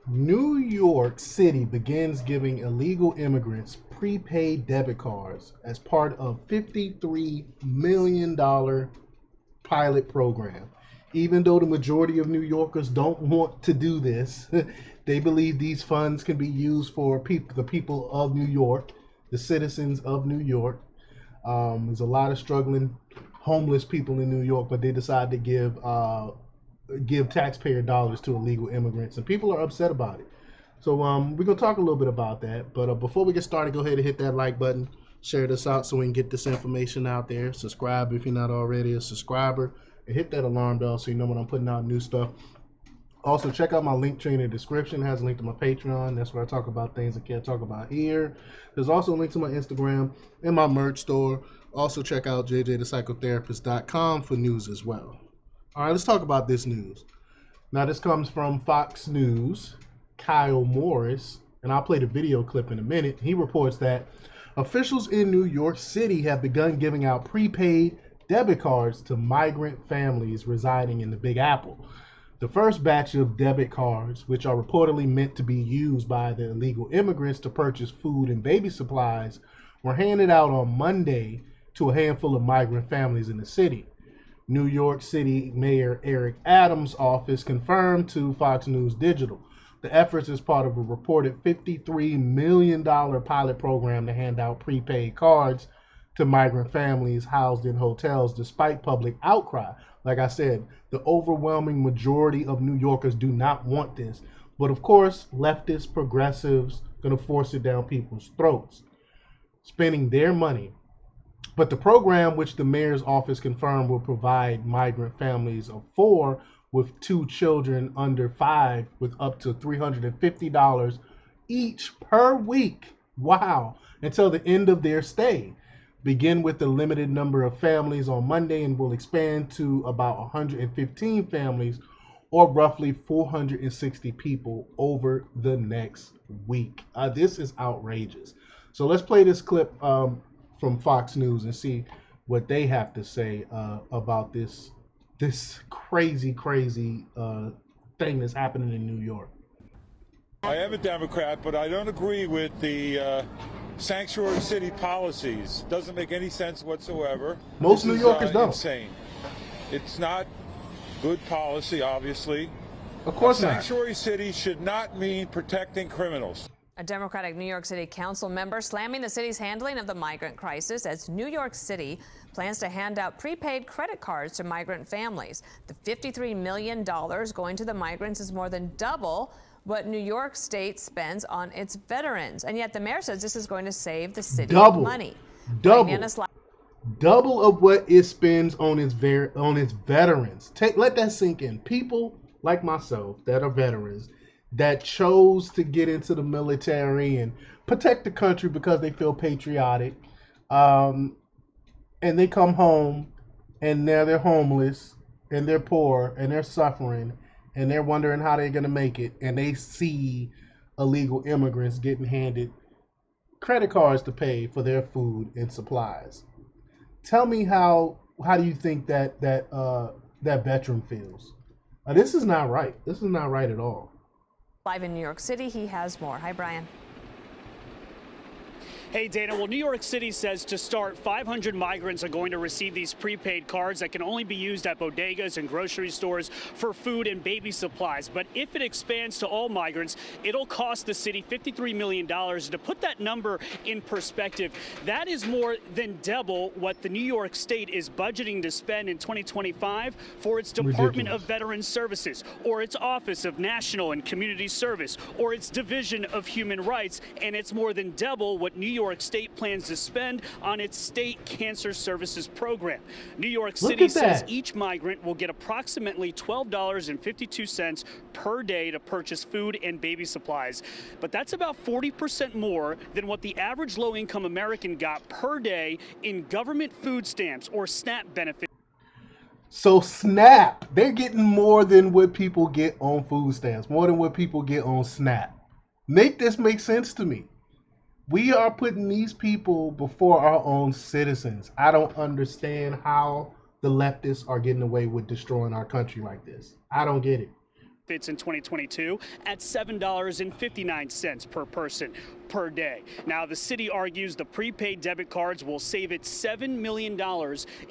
New York City begins giving illegal immigrants prepaid debit cards as part of $53 million pilot program. Even though the majority of New Yorkers don't want to do this, they believe these funds can be used for the people of New York, the citizens of New York. There's a lot of struggling homeless people in New York, but they decide to give taxpayer dollars to illegal immigrants, and people are upset about it. So we're gonna talk a little bit about that. But before we get started, go ahead and hit that like button, share this out so we can get this information out there. Subscribe if you're not already a subscriber, and hit that alarm bell so you know when I'm putting out new stuff. Also, check out my link tree in the description. It has a link to my Patreon. That's where I talk about things I can't talk about here. There's also a link to my Instagram and my merch store. Also, check out jjthepsychotherapist.com for news as well. All right, let's talk about this news. Now, this comes from Fox News, Kyle Morris, and I'll play the video clip in a minute. He reports that officials in New York City have begun giving out prepaid debit cards to migrant families residing in the Big Apple. The first batch of debit cards, which are reportedly meant to be used by the illegal immigrants to purchase food and baby supplies, were handed out on Monday to a handful of migrant families in the city. New York City Mayor Eric Adams' office confirmed to Fox News Digital. The efforts is part of a reported $53 million pilot program to hand out prepaid cards to migrant families housed in hotels despite public outcry. Like I said, the overwhelming majority of New Yorkers do not want this. But of course, leftist progressives going to force it down people's throats, spending their money. But the program, which the mayor's office confirmed will provide migrant families of 4 with 2 children under 5 with up to $350 each per week, wow, until the end of their stay. Begin with a limited number of families on Monday and will expand to about 115 families or roughly 460 people over the next week. This is outrageous. So let's play this clip from Fox News and see what they have to say about this crazy thing that's happening in New York. I am a Democrat, but I don't agree with the sanctuary city policies. Doesn't make any sense whatsoever. Most New Yorkers don't. Insane. It's not good policy, obviously. Of course not. Sanctuary city should not mean protecting criminals. A Democratic New York City council member slamming the city's handling of the migrant crisis as New York City plans to hand out prepaid credit cards to migrant families. The $53 million going to the migrants is more than double what New York State spends on its veterans. And yet the mayor says this is going to save the city money. Double of what it spends on its veterans. Let that sink in. People like myself that are veterans that chose to get into the military and protect the country because they feel patriotic, and they come home and now they're homeless and they're poor and they're suffering and they're wondering how they're going to make it, and they see illegal immigrants getting handed credit cards to pay for their food and supplies. Tell me how do you think that veteran feels? This is not right. This is not right at all. Live in New York City, he has more. Hi, Brian. Hey, Dana. Well, New York City says to start, 500 migrants are going to receive these prepaid cards that can only be used at bodegas and grocery stores for food and baby supplies. But if it expands to all migrants, it'll cost the city $53 million. To put that number in perspective, that is more than double what the New York State is budgeting to spend in 2025 for its Department of Veterans Services, or its Office of National and Community Service, or its Division of Human Rights. And it's more than double what New York State plans to spend on its state cancer services program. New York City says each migrant will get approximately $12.52 per day to purchase food and baby supplies. But that's about 40% more than what the average low-income American got per day in government food stamps or SNAP benefits. So SNAP, they're getting more than what people get on food stamps, more than what people get on SNAP. Make this make sense to me. We are putting these people before our own citizens. I don't understand how the leftists are getting away with destroying our country like this. I don't get it. benefits in 2022 at $7.59 per person per day. Now, the city argues the prepaid debit cards will save it $7 million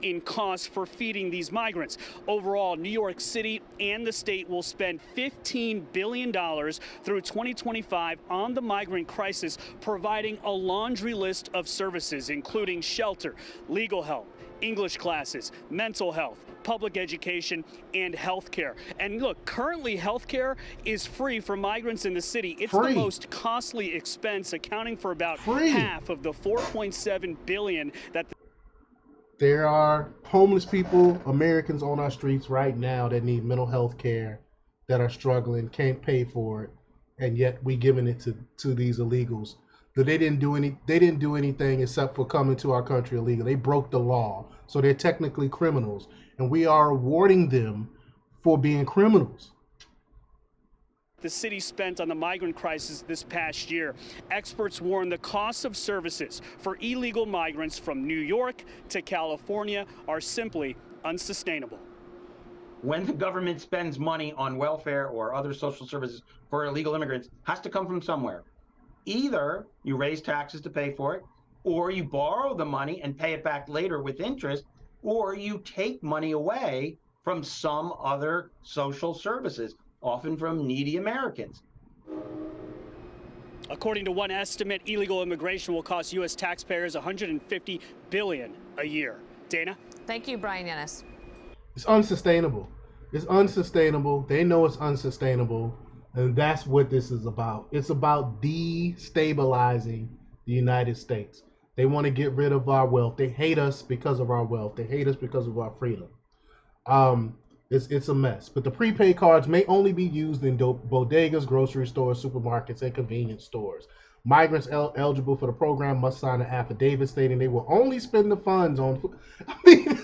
in costs for feeding these migrants. Overall, New York City and the state will spend $15 billion through 2025 on the migrant crisis, providing a laundry list of services, including shelter, legal help, English classes, mental health, public education, and health care. And look, currently health care is free for migrants in the city. It's the most costly expense, accounting for about half of the $4.7 billion that there are homeless people, Americans on our streets right now that need mental health care, that are struggling, can't pay for it, and yet we giving it to these illegals. They didn't do anything except for coming to our country illegal. They broke the law, so they're technically criminals, and we are awarding them for being criminals. The city spent on the migrant crisis this past year. Experts warn the costs of services for illegal migrants from New York to California are simply unsustainable. When the government spends money on welfare or other social services for illegal immigrants, it has to come from somewhere. Either you raise taxes to pay for it, or you borrow the money and pay it back later with interest, or you take money away from some other social services, often from needy Americans. According to one estimate, illegal immigration will cost U.S. taxpayers $150 billion a year. Dana? Thank you, Brian Yanis. It's unsustainable. It's unsustainable. They know it's unsustainable. And that's what this is about. It's about destabilizing the United States. They want to get rid of our wealth. They hate us because of our wealth. They hate us because of our freedom. It's a mess. But the prepaid cards may only be used in bodegas, grocery stores, supermarkets, and convenience stores. Migrants eligible for the program must sign an affidavit stating they will only spend the funds on food. I mean,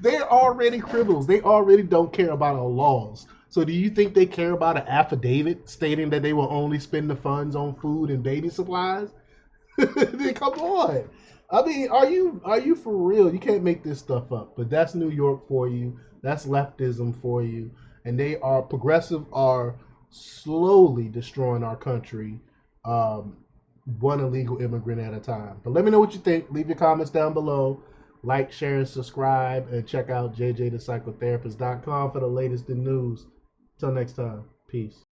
they're already criminals. They already don't care about our laws. So do you think they care about an affidavit stating that they will only spend the funds on food and baby supplies? Come on. I mean, are you for real? You can't make this stuff up. But that's New York for you. That's leftism for you. And progressive are slowly destroying our country, one illegal immigrant at a time. But let me know what you think. Leave your comments down below. Like, share, and subscribe. And check out jjthepsychotherapist.com for the latest in news. Till next time. Peace.